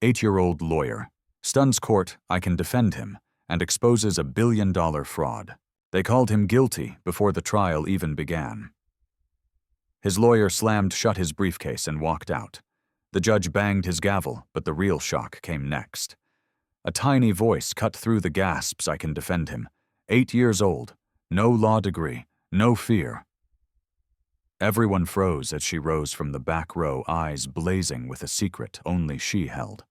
8-year-old lawyer. Stuns court, I can defend him, and exposes a billion-dollar fraud. They called him guilty before the trial even began. His lawyer slammed shut his briefcase and walked out. The judge banged his gavel, but the real shock came next. A tiny voice cut through the gasps, I can defend him. 8 years old, no law degree, no fear. Everyone froze as she rose from the back row, eyes blazing with a secret only she held.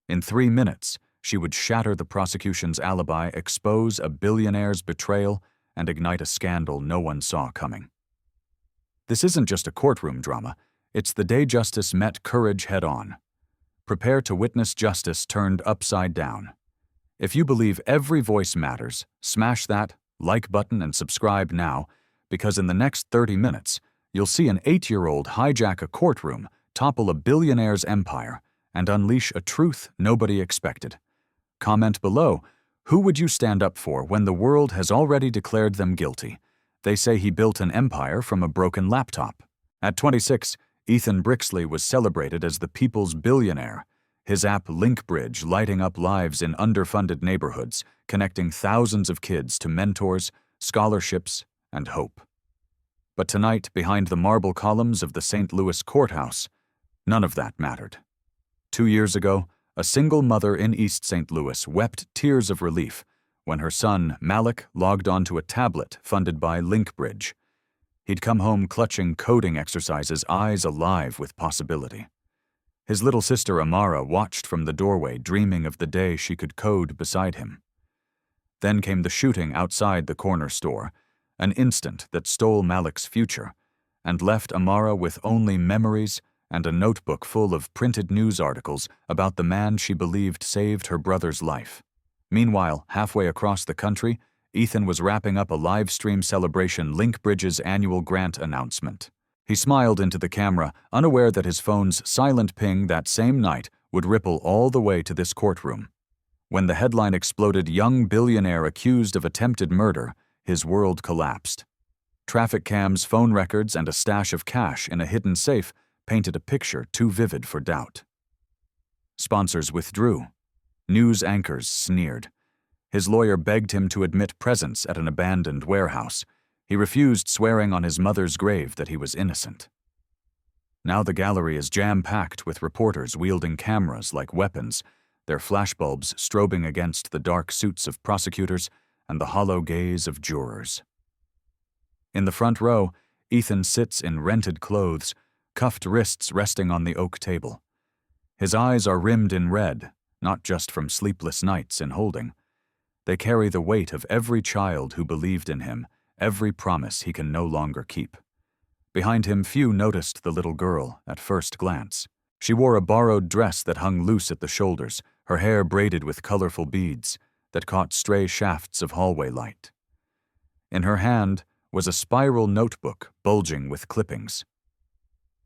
In 3 minutes, she would shatter the prosecution's alibi, expose a billionaire's betrayal, and ignite a scandal no one saw coming. This isn't just a courtroom drama, it's the day justice met courage head-on. Prepare to witness justice turned upside down. If you believe every voice matters, smash that like button and subscribe now, because in the next 30 minutes, you'll see an 8-year-old hijack a courtroom, topple a billionaire's empire, and unleash a truth nobody expected. Comment below, who would you stand up for when the world has already declared them guilty? They say he built an empire from a broken laptop. At 26, Ethan Brixley was celebrated as the people's billionaire, his app Linkbridge lighting up lives in underfunded neighborhoods, connecting thousands of kids to mentors, scholarships, and hope. But tonight, behind the marble columns of the St. Louis courthouse, none of that mattered. 2 years ago, a single mother in East St. Louis wept tears of relief when her son, Malik, logged onto a tablet funded by Linkbridge. He'd come home clutching coding exercises, eyes alive with possibility. His little sister, Amara, watched from the doorway, dreaming of the day she could code beside him. Then came the shooting outside the corner store, an instant that stole Malik's future and left Amara with only memories and a notebook full of printed news articles about the man she believed saved her brother's life. Meanwhile, halfway across the country, Ethan was wrapping up a live stream celebration, Linkbridge's annual grant announcement. He smiled into the camera, unaware that his phone's silent ping that same night would ripple all the way to this courtroom. When the headline exploded, "Young billionaire accused of attempted murder," his world collapsed. Traffic cams, phone records, and a stash of cash in a hidden safe painted a picture too vivid for doubt. Sponsors withdrew. News anchors sneered. His lawyer begged him to admit presence at an abandoned warehouse. He refused, swearing on his mother's grave that he was innocent. Now the gallery is jam-packed with reporters wielding cameras like weapons, their flashbulbs strobing against the dark suits of prosecutors and the hollow gaze of jurors. In the front row, Ethan sits in rented clothes, cuffed wrists resting on the oak table. His eyes are rimmed in red, not just from sleepless nights in holding. They carry the weight of every child who believed in him, every promise he can no longer keep. Behind him, few noticed the little girl at first glance. She wore a borrowed dress that hung loose at the shoulders, her hair braided with colorful beads that caught stray shafts of hallway light. In her hand was a spiral notebook bulging with clippings.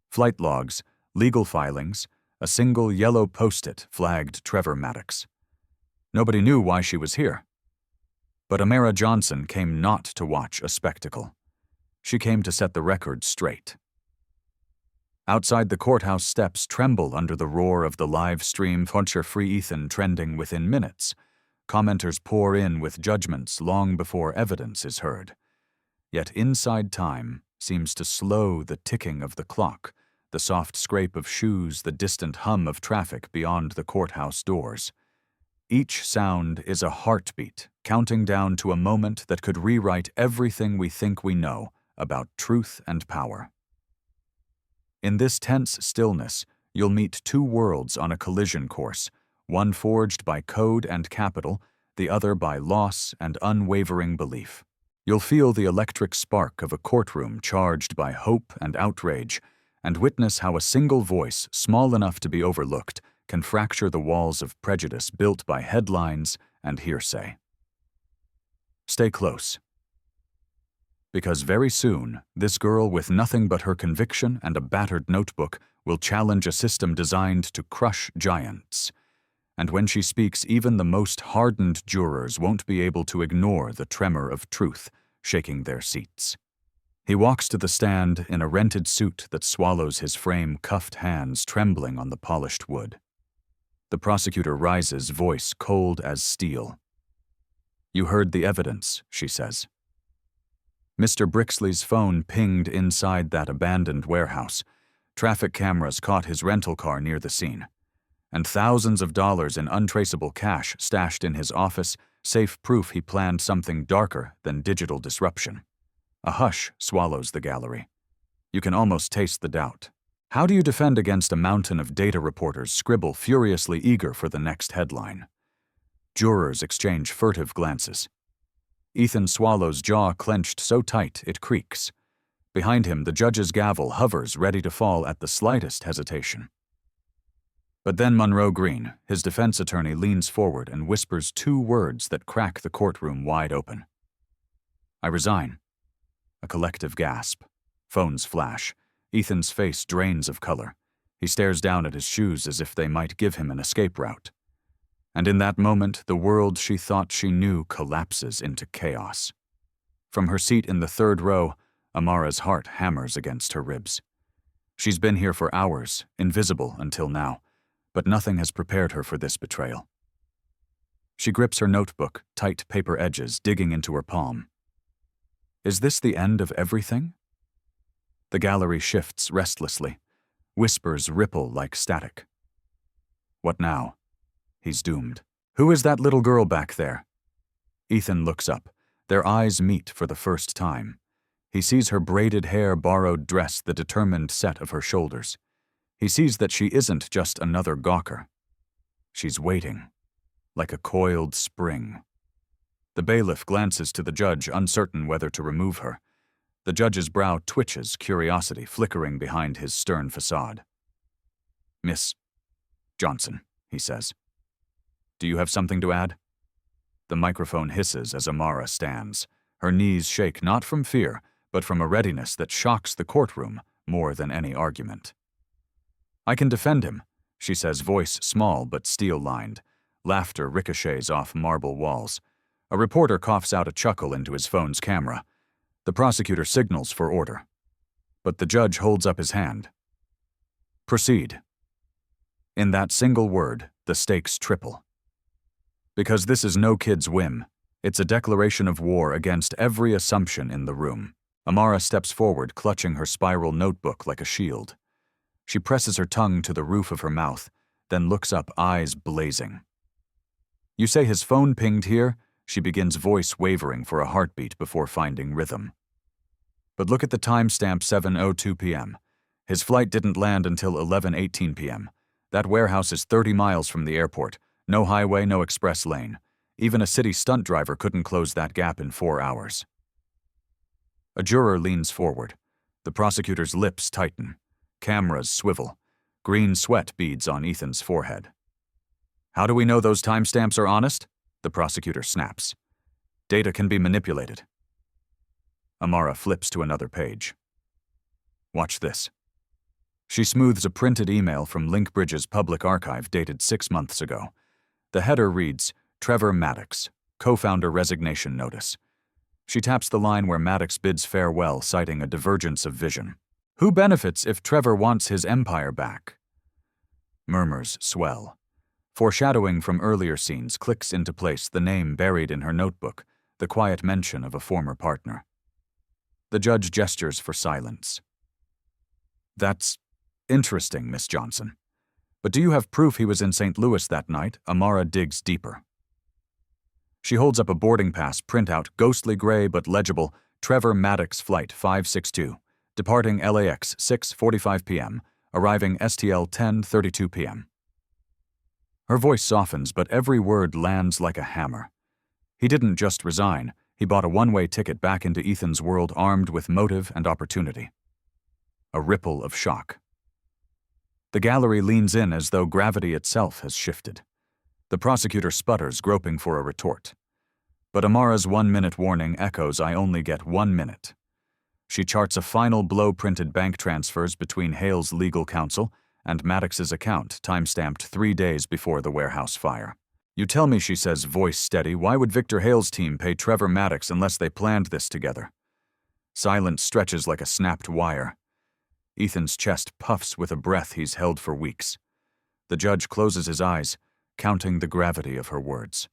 Flight logs, legal filings, a single yellow post-it flagged Trevor Maddox. Nobody knew why she was here. But Amara Johnson came not to watch a spectacle. She came to set the record straight. Outside the courthouse steps tremble under the roar of the live stream, Free Ethan trending within minutes. Commenters pour in with judgments long before evidence is heard. Yet inside time seems to slow the ticking of the clock, the soft scrape of shoes, the distant hum of traffic beyond the courthouse doors. Each sound is a heartbeat, counting down to a moment that could rewrite everything we think we know about truth and power. In this tense stillness, you'll meet two worlds on a collision course, one forged by code and capital, the other by loss and unwavering belief. You'll feel the electric spark of a courtroom charged by hope and outrage, and witness how a single voice, small enough to be overlooked, can fracture the walls of prejudice built by headlines and hearsay. Stay close. Because very soon, this girl with nothing but her conviction and a battered notebook will challenge a system designed to crush giants. And when she speaks, even the most hardened jurors won't be able to ignore the tremor of truth shaking their seats. He walks to the stand in a rented suit that swallows his frame, cuffed hands trembling on the polished wood. The prosecutor rises, voice cold as steel. "You heard the evidence," she says. Mr. Brixley's phone pinged inside that abandoned warehouse. Traffic cameras caught his rental car near the scene. And thousands of dollars in untraceable cash stashed in his office, safe proof he planned something darker than digital disruption. A hush swallows the gallery. You can almost taste the doubt. How do you defend against a mountain of data reporters scribble furiously eager for the next headline? Jurors exchange furtive glances. Ethan Swallow's jaw clenched so tight it creaks. Behind him, the judge's gavel hovers ready to fall at the slightest hesitation. But then Monroe Green, his defense attorney, leans forward and whispers two words that crack the courtroom wide open. "I resign." A collective gasp. Phones flash. Ethan's face drains of color. He stares down at his shoes as if they might give him an escape route. And in that moment, the world she thought she knew collapses into chaos. From her seat in the third row, Amara's heart hammers against her ribs. She's been here for hours, invisible until now, but nothing has prepared her for this betrayal. She grips her notebook, tight paper edges digging into her palm. Is this the end of everything? The gallery shifts restlessly. Whispers ripple like static. What now? He's doomed. Who is that little girl back there? Ethan looks up. Their eyes meet for the first time. He sees her braided hair, borrowed dress, the determined set of her shoulders. He sees that she isn't just another gawker. She's waiting, like a coiled spring. The bailiff glances to the judge, uncertain whether to remove her. The judge's brow twitches, curiosity flickering behind his stern facade. "Miss Johnson," he says. "Do you have something to add?" The microphone hisses as Amara stands. Her knees shake not from fear, but from a readiness that shocks the courtroom more than any argument. "I can defend him," she says, voice small but steel-lined. Laughter ricochets off marble walls. A reporter coughs out a chuckle into his phone's camera. The prosecutor signals for order. But the judge holds up his hand. "Proceed." In that single word, the stakes triple. Because this is no kid's whim. It's a declaration of war against every assumption in the room. Amara steps forward, clutching her spiral notebook like a shield. She presses her tongue to the roof of her mouth, then looks up, eyes blazing. "You say his phone pinged here?" She begins, voice wavering for a heartbeat before finding rhythm. "But look at the timestamp, 7:02 p.m. His flight didn't land until 11:18 p.m. That warehouse is 30 miles from the airport. No highway, no express lane. Even a city stunt driver couldn't close that gap in 4 hours." A juror leans forward. The prosecutor's lips tighten. Cameras swivel. Green sweat beads on Ethan's forehead. "How do we know those timestamps are honest?" The prosecutor snaps. "Data can be manipulated." Amara flips to another page. "Watch this." She smooths a printed email from Linkbridge's public archive dated 6 months ago. The header reads, "Trevor Maddox, co-founder resignation notice." She taps the line where Maddox bids farewell, citing a divergence of vision. Who benefits if Trevor wants his empire back? Murmurs swell. Foreshadowing from earlier scenes clicks into place, the name buried in her notebook, the quiet mention of a former partner. The judge gestures for silence. "That's interesting, Miss Johnson. But do you have proof he was in St. Louis that night?" Amara digs deeper. She holds up a boarding pass printout, ghostly gray but legible, Trevor Maddox Flight 562, departing LAX 6:45 p.m., arriving STL 10:32 p.m. Her voice softens, but every word lands like a hammer. He didn't just resign, he bought a one-way ticket back into Ethan's world, armed with motive and opportunity. A ripple of shock. The gallery leans in as though gravity itself has shifted. The prosecutor sputters, groping for a retort. But Amara's 1-minute warning echoes, "I only get 1 minute." She charts a final blow, printed bank transfers between Hale's legal counsel and Maddox's account, time-stamped 3 days before the warehouse fire. "You tell me," she says, voice steady, "why would Victor Hale's team pay Trevor Maddox unless they planned this together?" Silence stretches like a snapped wire. Ethan's chest puffs with a breath he's held for weeks. The judge closes his eyes, counting the gravity of her words.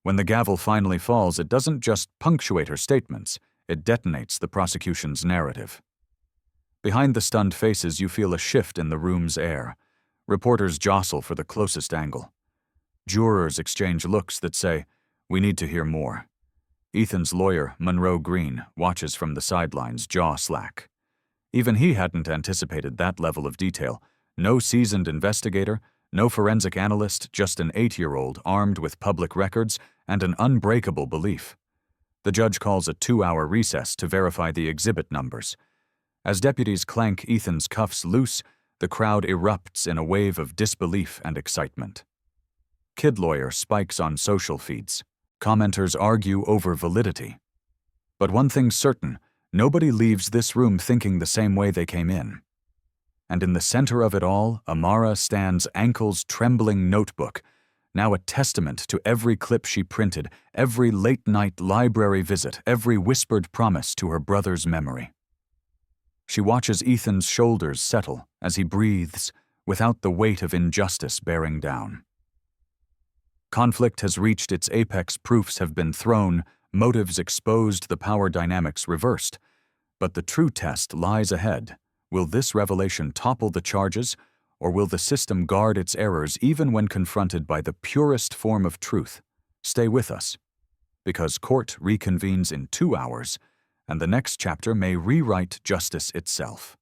When the gavel finally falls, it doesn't just punctuate her statements, it detonates the prosecution's narrative. Behind the stunned faces, you feel a shift in the room's air. Reporters jostle for the closest angle. Jurors exchange looks that say, "We need to hear more." Ethan's lawyer, Monroe Green, watches from the sidelines, jaw slack. Even he hadn't anticipated that level of detail. No seasoned investigator, no forensic analyst, just an 8-year-old armed with public records and an unbreakable belief. The judge calls a 2-hour recess to verify the exhibit numbers. As deputies clank Ethan's cuffs loose, the crowd erupts in a wave of disbelief and excitement. Kid lawyer spikes on social feeds. Commenters argue over validity. But one thing's certain, nobody leaves this room thinking the same way they came in. And in the center of it all, Amara stands, ankles-trembling notebook, now a testament to every clip she printed, every late-night library visit, every whispered promise to her brother's memory. She watches Ethan's shoulders settle as he breathes, without the weight of injustice bearing down. Conflict has reached its apex, proofs have been thrown, motives exposed, the power dynamics reversed. But the true test lies ahead. Will this revelation topple the charges, or will the system guard its errors even when confronted by the purest form of truth? Stay with us, because court reconvenes in 2 hours, and the next chapter may rewrite justice itself.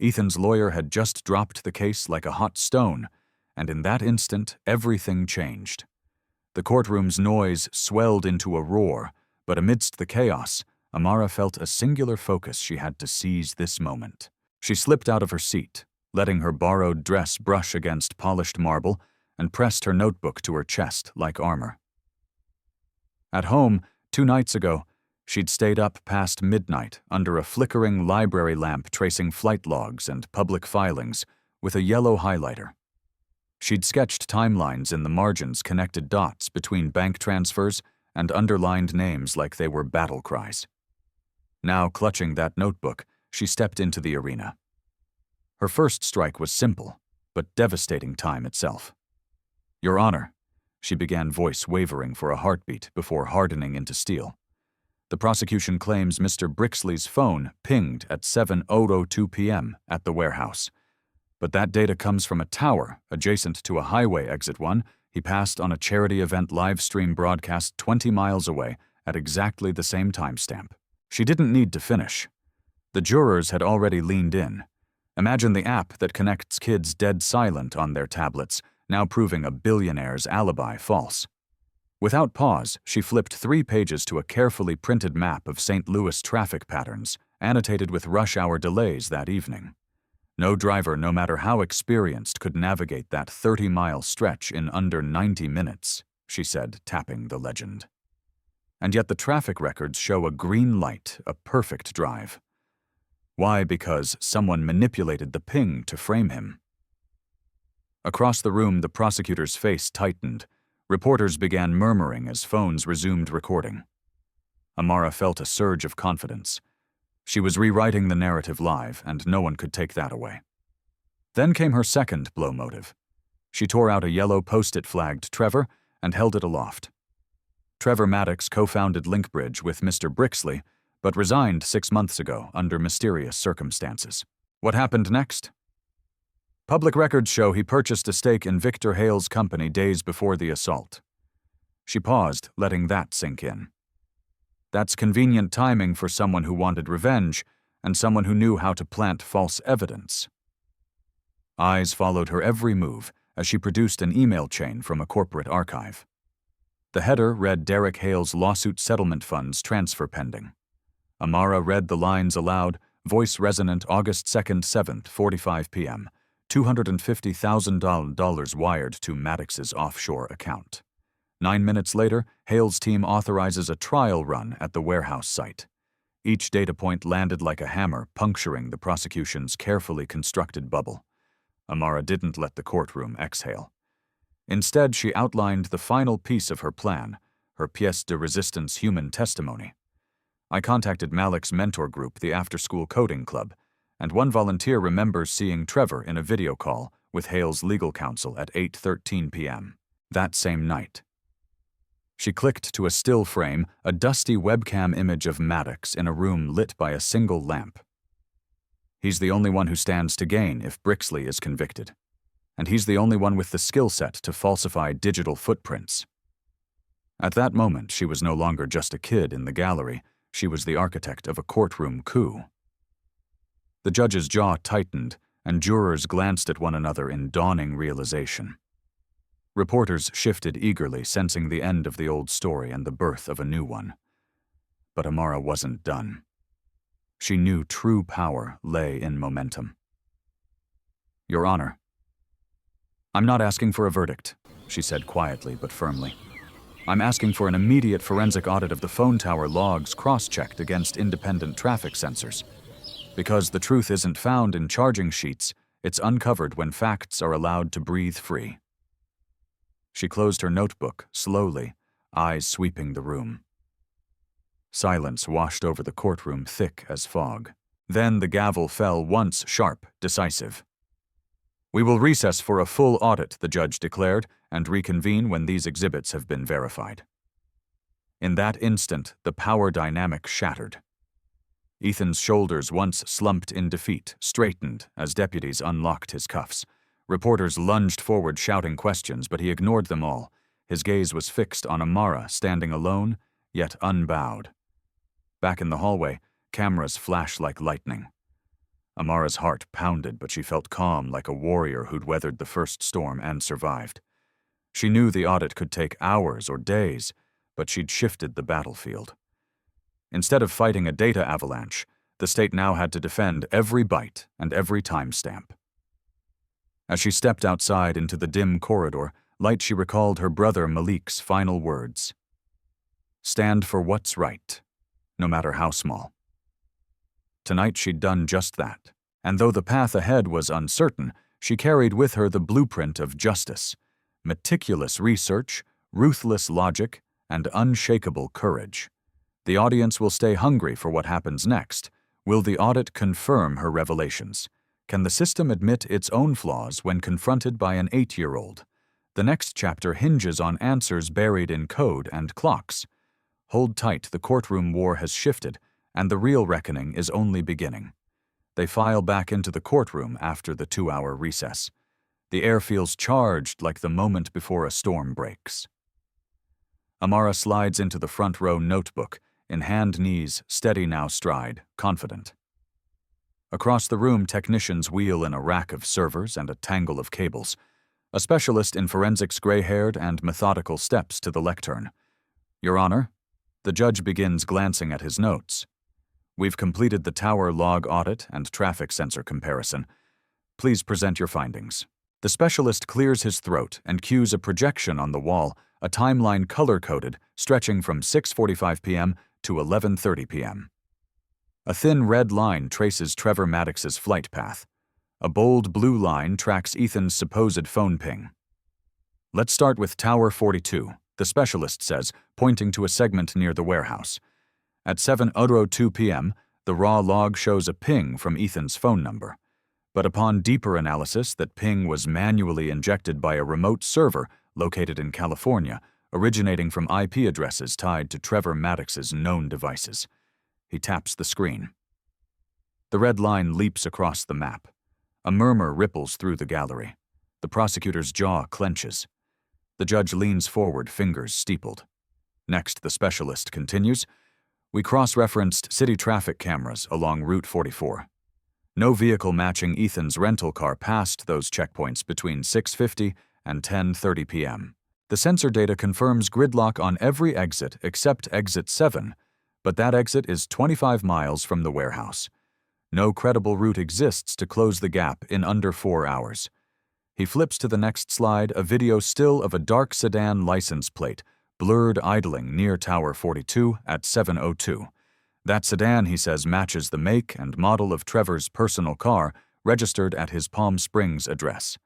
Ethan's lawyer had just dropped the case like a hot stone, and in that instant, everything changed. The courtroom's noise swelled into a roar, but amidst the chaos, Amara felt a singular focus. She had to seize this moment. She slipped out of her seat, letting her borrowed dress brush against polished marble, and pressed her notebook to her chest like armor. At home, 2 nights ago, she'd stayed up past midnight under a flickering library lamp tracing flight logs and public filings with a yellow highlighter. She'd sketched timelines in the margins, connected dots between bank transfers, and underlined names like they were battle cries. Now, clutching that notebook, she stepped into the arena. Her first strike was simple, but devastating time itself. "Your Honor," she began, voice wavering for a heartbeat before hardening into steel. "The prosecution claims Mr. Brixley's phone pinged at 7:02 p.m. at the warehouse. But that data comes from a tower adjacent to a highway exit 1 he passed on a charity event live stream broadcast 20 miles away at exactly the same timestamp." She didn't need to finish. The jurors had already leaned in. Imagine the app that connects kids dead silent on their tablets, now proving a billionaire's alibi false. Without pause, she flipped 3 pages to a carefully printed map of St. Louis traffic patterns, annotated with rush hour delays that evening. No driver, no matter how experienced, could navigate that 30-mile stretch in under 90 minutes, she said, tapping the legend. And yet the traffic records show a green light, a perfect drive. Why? Because someone manipulated the ping to frame him. Across the room, the prosecutor's face tightened. Reporters began murmuring as phones resumed recording. Amara felt a surge of confidence. She was rewriting the narrative live, and no one could take that away. Then came her second blow motive. She tore out a yellow post-it flagged Trevor and held it aloft. Trevor Maddox co-founded Linkbridge with Mr. Brixley, but resigned 6 months ago under mysterious circumstances. What happened next? Public records show he purchased a stake in Victor Hale's company days before the assault. She paused, letting that sink in. That's convenient timing for someone who wanted revenge and someone who knew how to plant false evidence. Eyes followed her every move as she produced an email chain from a corporate archive. The header read Derek Hale's lawsuit settlement funds transfer pending. Amara read the lines aloud, voice resonant, August 2nd, 7th, 45 p.m., $250,000 wired to Maddox's offshore account. 9 minutes later, Hale's team authorizes a trial run at the warehouse site. Each data point landed like a hammer, puncturing the prosecution's carefully constructed bubble. Amara didn't let the courtroom exhale. Instead, she outlined the final piece of her plan, her pièce de résistance, human testimony. "I contacted Malik's mentor group, the after-school coding club, and one volunteer remembers seeing Trevor in a video call with Hale's legal counsel at 8:13 p.m. that same night. She clicked to a still frame, a dusty webcam image of Maddox in a room lit by a single lamp. He's the only one who stands to gain if Brixley is convicted, and he's the only one with the skill set to falsify digital footprints. At that moment, she was no longer just a kid in the gallery, she was the architect of a courtroom coup. The judge's jaw tightened, and jurors glanced at one another in dawning realization. Reporters shifted eagerly, sensing the end of the old story and the birth of a new one. But Amara wasn't done. She knew true power lay in momentum. "Your Honor, I'm not asking for a verdict," she said quietly but firmly. "I'm asking for an immediate forensic audit of the phone tower logs cross-checked against independent traffic sensors. Because the truth isn't found in charging sheets, it's uncovered when facts are allowed to breathe free." She closed her notebook, slowly, eyes sweeping the room. Silence washed over the courtroom thick as fog. Then the gavel fell once sharp, decisive. "We will recess for a full audit," the judge declared, "and reconvene when these exhibits have been verified." In that instant, the power dynamic shattered. Ethan's shoulders, once slumped in defeat, straightened as deputies unlocked his cuffs. Reporters lunged forward shouting questions, but he ignored them all. His gaze was fixed on Amara, standing alone, yet unbowed. Back in the hallway, cameras flashed like lightning. Amara's heart pounded, but she felt calm like a warrior who'd weathered the first storm and survived. She knew the audit could take hours or days, but she'd shifted the battlefield. Instead of fighting a data avalanche, the state now had to defend every byte and every timestamp. As she stepped outside into the dim corridor, light she recalled her brother Malik's final words. "Stand for what's right, no matter how small." Tonight she'd done just that, and though the path ahead was uncertain, she carried with her the blueprint of justice: meticulous research, ruthless logic, and unshakable courage. The audience will stay hungry for what happens next. Will the audit confirm her revelations? Can the system admit its own flaws when confronted by an 8-year-old? The next chapter hinges on answers buried in code and clocks. Hold tight, the courtroom war has shifted, and the real reckoning is only beginning. They file back into the courtroom after the 2-hour recess. The air feels charged like the moment before a storm breaks. Amara slides into the front row notebook, in hand knees, steady now stride, confident. Across the room, technicians wheel in a rack of servers and a tangle of cables. A specialist in forensics, gray-haired and methodical, steps to the lectern. "Your Honor," the judge begins, glancing at his notes. "We've completed the tower log audit and traffic sensor comparison. Please present your findings." The specialist clears his throat and cues a projection on the wall, a timeline color-coded, stretching from 6:45 p.m. to 11:30 p.m. A thin red line traces Trevor Maddox's flight path. A bold blue line tracks Ethan's supposed phone ping. "Let's start with Tower 42, the specialist says, pointing to a segment near the warehouse. At 7:02 p.m., the raw log shows a ping from Ethan's phone number. But upon deeper analysis, that ping was manually injected by a remote server located in California, originating from IP addresses tied to Trevor Maddox's known devices. He taps the screen. The red line leaps across the map. A murmur ripples through the gallery. The prosecutor's jaw clenches. The judge leans forward, fingers steepled. Next, the specialist continues. "We cross-referenced city traffic cameras along Route 44. No vehicle matching Ethan's rental car passed those checkpoints between 6:50 and 10:30 p.m. The sensor data confirms gridlock on every exit except exit 7, but that exit is 25 miles from the warehouse. No credible route exists to close the gap in under 4 hours." He flips to the next slide, a video still of a dark sedan license plate, blurred idling near Tower 42 at 7:02. That sedan, he says, matches the make and model of Trevor's personal car, registered at his Palm Springs address.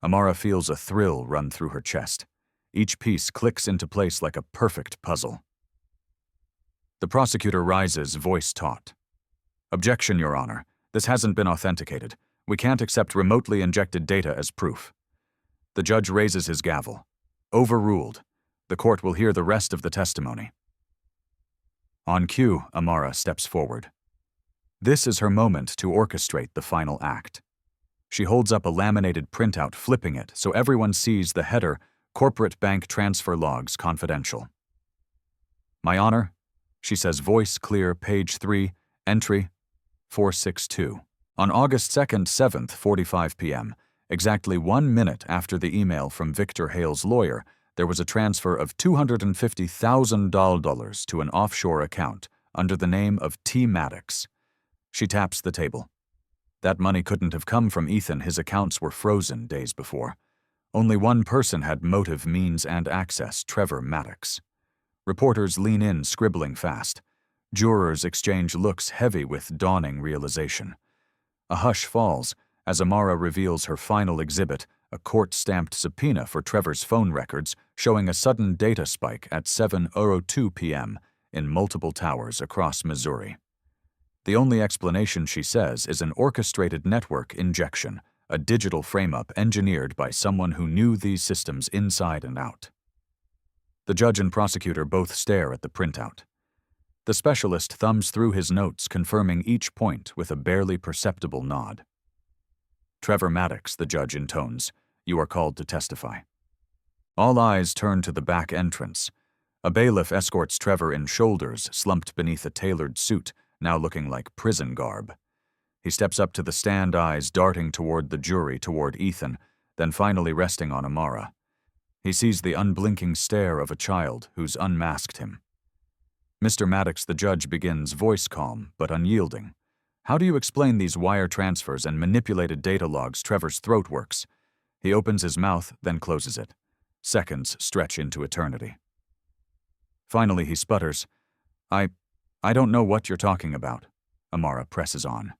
Amara feels a thrill run through her chest. Each piece clicks into place like a perfect puzzle. The prosecutor rises, voice taut. "Objection, Your Honor. This hasn't been authenticated. We can't accept remotely injected data as proof. The judge raises his gavel. Overruled. The court will hear the rest of the testimony. On cue, Amara steps forward. This is her moment to orchestrate the final act. She holds up a laminated printout, flipping it so everyone sees the header, Corporate Bank Transfer Logs Confidential. My Honor, she says, voice clear, page 3, entry 462. On August 2nd, 7th, 45 p.m., exactly 1 minute after the email from Victor Hale's lawyer, there was a transfer of $250,000 to an offshore account under the name of T. Maddox. She taps the table. That money couldn't have come from Ethan. His accounts were frozen days before. Only one person had motive, means, and access: Trevor Maddox. Reporters lean in, scribbling fast. Jurors exchange looks heavy with dawning realization. A hush falls as Amara reveals her final exhibit, a court-stamped subpoena for Trevor's phone records showing a sudden data spike at 7:02 p.m. in multiple towers across Missouri. The only explanation, she says, is an orchestrated network injection, a digital frame-up engineered by someone who knew these systems inside and out. The judge and prosecutor both stare at the printout. The specialist thumbs through his notes, confirming each point with a barely perceptible nod. Trevor Maddox, the judge intones, you are called to testify. All eyes turn to the back entrance. A bailiff escorts Trevor in shoulders slumped beneath a tailored suit, now looking like prison garb. He steps up to the stand, eyes darting toward the jury, toward Ethan, then finally resting on Amara. He sees the unblinking stare of a child who's unmasked him. Mr. Maddox, the judge begins, voice calm but unyielding. How do you explain these wire transfers and manipulated data logs? Trevor's throat works. He opens his mouth, then closes it. Seconds stretch into eternity. Finally, he sputters, I don't know what you're talking about. Amara presses on.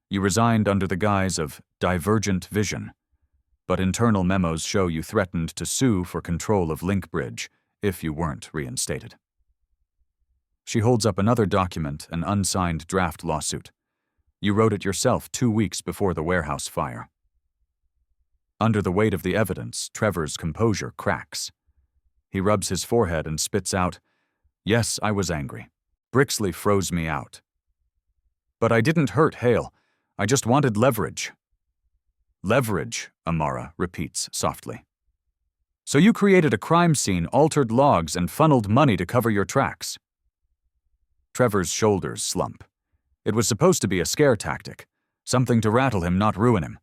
You resigned under the guise of divergent vision, but internal memos show you threatened to sue for control of Linkbridge if you weren't reinstated. She holds up another document, an unsigned draft lawsuit. You wrote it yourself 2 weeks before the warehouse fire. Under the weight of the evidence, Trevor's composure cracks. He rubs his forehead and spits out, Yes, I was angry. Brixley froze me out. But I didn't hurt Hale. I just wanted leverage. Leverage, Amara repeats softly. So you created a crime scene, altered logs, and funneled money to cover your tracks. Trevor's shoulders slump. It was supposed to be a scare tactic, something to rattle him, not ruin him.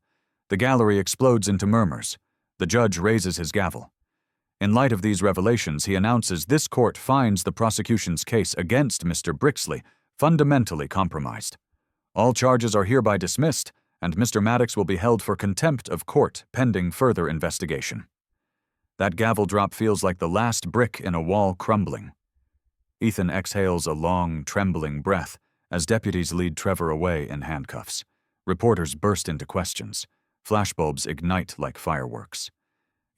The gallery explodes into murmurs. The judge raises his gavel. In light of these revelations, he announces this court finds the prosecution's case against Mr. Brixley fundamentally compromised. All charges are hereby dismissed, and Mr. Maddox will be held for contempt of court pending further investigation. That gavel drop feels like the last brick in a wall crumbling. Ethan exhales a long, trembling breath as deputies lead Trevor away in handcuffs. Reporters burst into questions. Flashbulbs ignite like fireworks.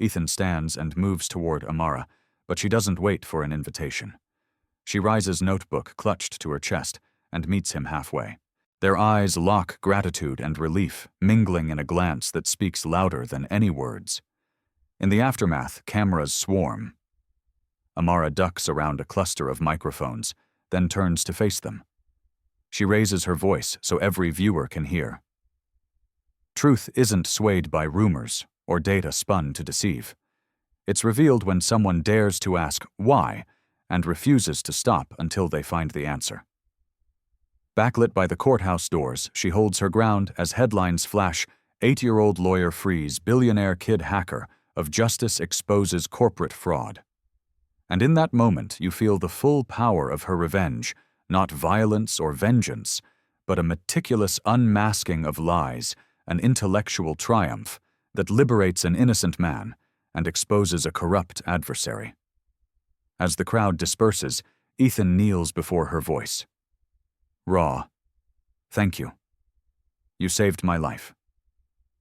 Ethan stands and moves toward Amara, but she doesn't wait for an invitation. She rises, notebook clutched to her chest, and meets him halfway. Their eyes lock, gratitude and relief, mingling in a glance that speaks louder than any words. In the aftermath, cameras swarm. Amara ducks around a cluster of microphones, then turns to face them. She raises her voice so every viewer can hear. Truth isn't swayed by rumors or data spun to deceive. It's revealed when someone dares to ask why and refuses to stop until they find the answer. Backlit by the courthouse doors, she holds her ground as headlines flash, 8-year-old lawyer frees billionaire kid hacker of justice exposes corporate fraud. And in that moment, you feel the full power of her revenge, not violence or vengeance, but a meticulous unmasking of lies, an intellectual triumph that liberates an innocent man and exposes a corrupt adversary. As the crowd disperses, Ethan kneels before her voice. Raw. Thank you. You saved my life.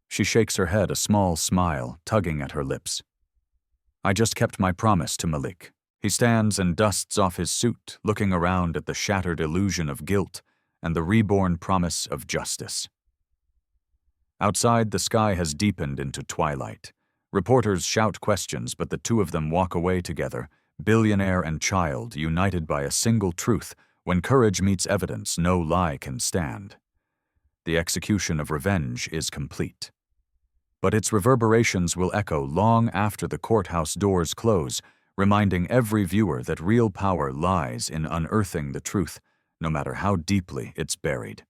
She shakes her head, a small smile tugging at her lips. I just kept my promise to Malik. He stands and dusts off his suit, looking around at the shattered illusion of guilt and the reborn promise of justice. Outside, the sky has deepened into twilight. Reporters shout questions, but the two of them walk away together, billionaire and child, united by a single truth: when courage meets evidence, no lie can stand. The execution of revenge is complete. But its reverberations will echo long after the courthouse doors close, reminding every viewer that real power lies in unearthing the truth, no matter how deeply it's buried.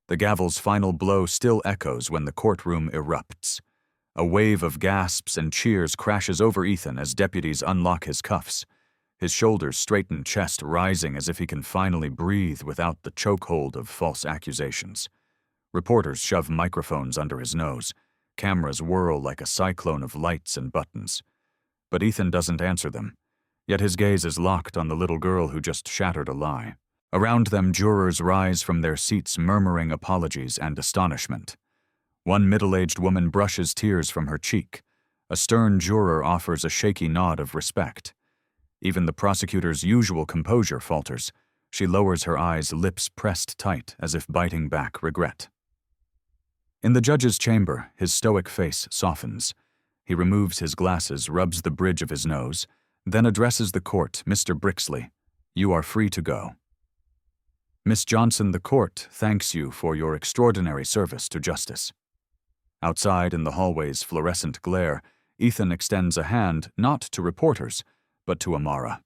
The gavel's final blow still echoes when the courtroom erupts. A wave of gasps and cheers crashes over Ethan as deputies unlock his cuffs. His shoulders straighten, chest rising as if he can finally breathe without the chokehold of false accusations. Reporters shove microphones under his nose. Cameras whirl like a cyclone of lights and buttons. But Ethan doesn't answer them. Yet his gaze is locked on the little girl who just shattered a lie. Around them, jurors rise from their seats murmuring apologies and astonishment. One middle-aged woman brushes tears from her cheek. A stern juror offers a shaky nod of respect. Even the prosecutor's usual composure falters. She lowers her eyes, lips pressed tight, as if biting back regret. In the judge's chamber, his stoic face softens. He removes his glasses, rubs the bridge of his nose, then addresses the court. "Mr. Brixley, you are free to go." "Miss Johnson, the court thanks you for your extraordinary service to justice." Outside, in the hallway's fluorescent glare, Ethan extends a hand not to reporters, but to Amara.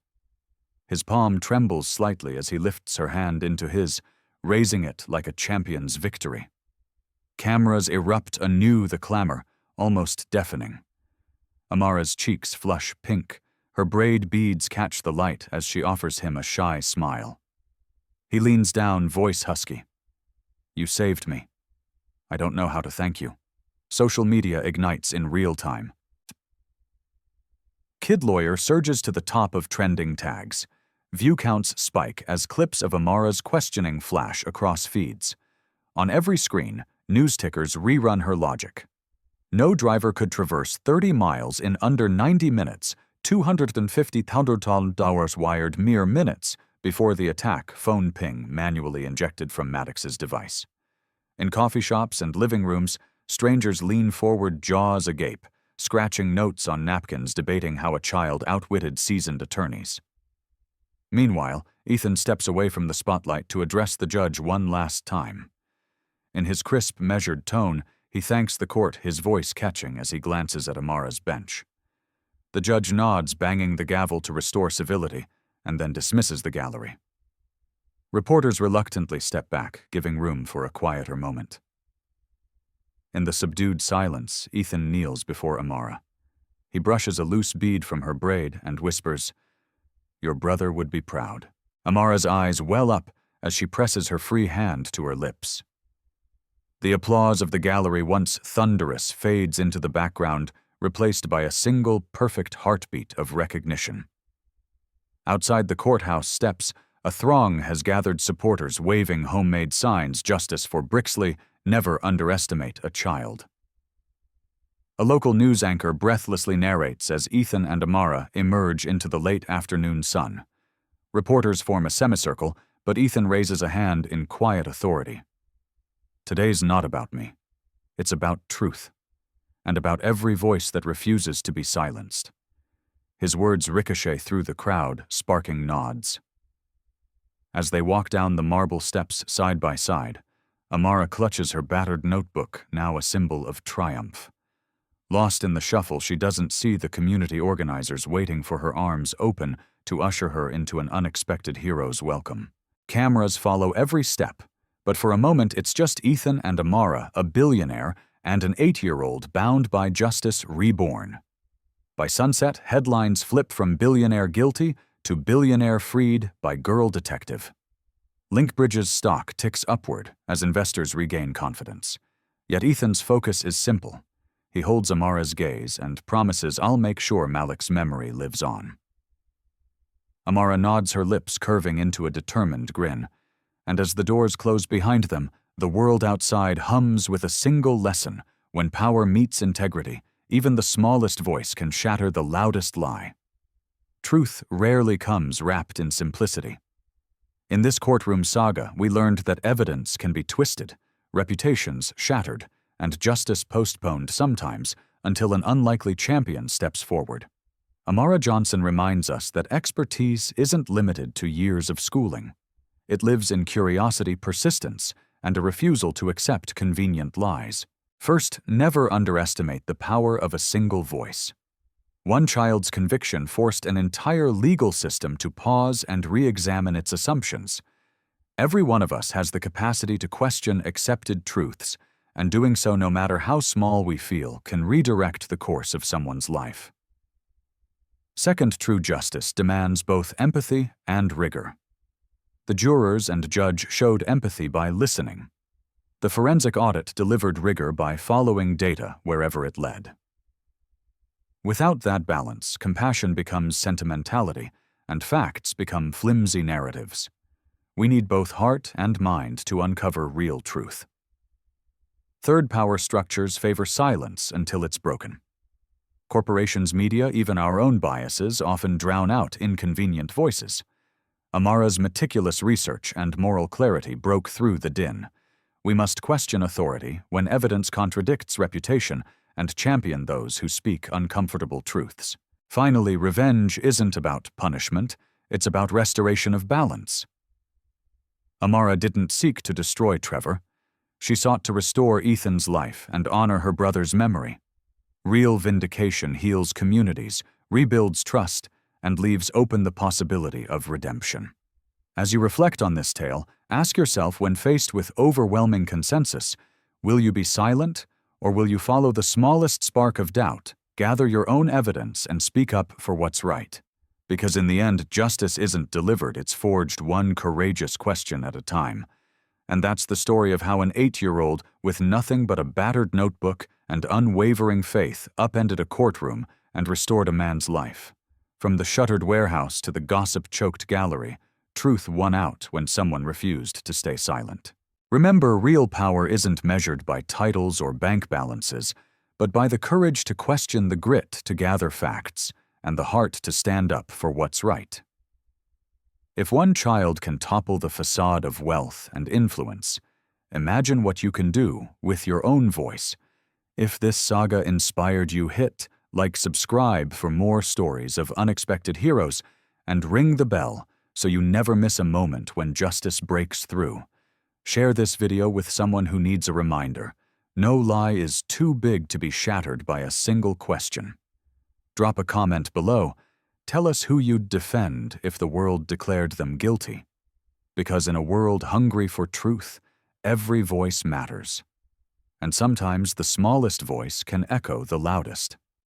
His palm trembles slightly as he lifts her hand into his, raising it like a champion's victory. Cameras erupt anew, the clamor, almost deafening. Amara's cheeks flush pink. Her braid beads catch the light as she offers him a shy smile. He leans down, voice husky. "You saved me. I don't know how to thank you." Social media ignites in real time. Kid lawyer surges to the top of trending tags. View counts spike as clips of Amara's questioning flash across feeds. On every screen, news tickers rerun her logic. No driver could traverse 30 miles in under 90 minutes, $250,000 wired mere minutes before the attack. Phone ping manually injected from Maddox's device. In coffee shops and living rooms, strangers lean forward, jaws agape, scratching notes on napkins, debating how a child outwitted seasoned attorneys. Meanwhile, Ethan steps away from the spotlight to address the judge one last time. In his crisp, measured tone, he thanks the court, his voice catching as he glances at Amara's bench. The judge nods, banging the gavel to restore civility, and then dismisses the gallery. Reporters reluctantly step back, giving room for a quieter moment. In the subdued silence, Ethan kneels before Amara. He brushes a loose bead from her braid and whispers, "Your brother would be proud." Amara's eyes well up as she presses her free hand to her lips. The applause of the gallery, once thunderous, fades into the background, replaced by a single perfect heartbeat of recognition. Outside the courthouse steps, a throng has gathered, supporters waving homemade signs: "Justice for Brixley, never underestimate a child." A local news anchor breathlessly narrates as Ethan and Amara emerge into the late afternoon sun. Reporters form a semicircle, but Ethan raises a hand in quiet authority. "Today's not about me. It's about truth, and about every voice that refuses to be silenced." His words ricochet through the crowd, sparking nods. As they walk down the marble steps side by side, Amara clutches her battered notebook, now a symbol of triumph. Lost in the shuffle, she doesn't see the community organizers waiting for her arms open to usher her into an unexpected hero's welcome. Cameras follow every step, but for a moment it's just Ethan and Amara, a billionaire, and an 8-year-old bound by justice reborn. By sunset, headlines flip from "billionaire guilty" to "billionaire freed by girl detective." Linkbridge's stock ticks upward as investors regain confidence. Yet Ethan's focus is simple. He holds Amara's gaze and promises, "I'll make sure Malik's memory lives on." Amara nods, her lips curving into a determined grin. And as the doors close behind them, the world outside hums with a single lesson: when power meets integrity, even the smallest voice can shatter the loudest lie. Truth rarely comes wrapped in simplicity. In this courtroom saga, we learned that evidence can be twisted, reputations shattered, and justice postponed sometimes until an unlikely champion steps forward. Amara Johnson reminds us that expertise isn't limited to years of schooling. It lives in curiosity, persistence, and a refusal to accept convenient lies. First, never underestimate the power of a single voice. One child's conviction forced an entire legal system to pause and re-examine its assumptions. Every one of us has the capacity to question accepted truths, and doing so, no matter how small we feel, can redirect the course of someone's life. Second, true justice demands both empathy and rigor. The jurors and judge showed empathy by listening. The forensic audit delivered rigor by following data wherever it led. Without that balance, compassion becomes sentimentality, and facts become flimsy narratives. We need both heart and mind to uncover real truth. Third, power structures favor silence until it's broken. Corporations, media, even our own biases often drown out inconvenient voices. Amara's meticulous research and moral clarity broke through the din. We must question authority when evidence contradicts reputation and champion those who speak uncomfortable truths. Finally, revenge isn't about punishment, it's about restoration of balance. Amara didn't seek to destroy Trevor. She sought to restore Ethan's life and honor her brother's memory. Real vindication heals communities, rebuilds trust, and leaves open the possibility of redemption. As you reflect on this tale, ask yourself, when faced with overwhelming consensus, will you be silent, or will you follow the smallest spark of doubt, gather your own evidence, and speak up for what's right? Because in the end, justice isn't delivered, it's forged one courageous question at a time. And that's the story of how an 8-year-old with nothing but a battered notebook and unwavering faith upended a courtroom and restored a man's life. From the shuttered warehouse to the gossip-choked gallery, truth won out when someone refused to stay silent. Remember, real power isn't measured by titles or bank balances, but by the courage to question, the grit to gather facts, and the heart to stand up for what's right. If one child can topple the facade of wealth and influence, imagine what you can do with your own voice. If this saga inspired you, hit like, subscribe for more stories of unexpected heroes, and ring the bell so you never miss a moment when justice breaks through. Share this video with someone who needs a reminder. No lie is too big to be shattered by a single question. Drop a comment below. Tell us who you'd defend if the world declared them guilty. Because in a world hungry for truth, every voice matters. And sometimes the smallest voice can echo the loudest.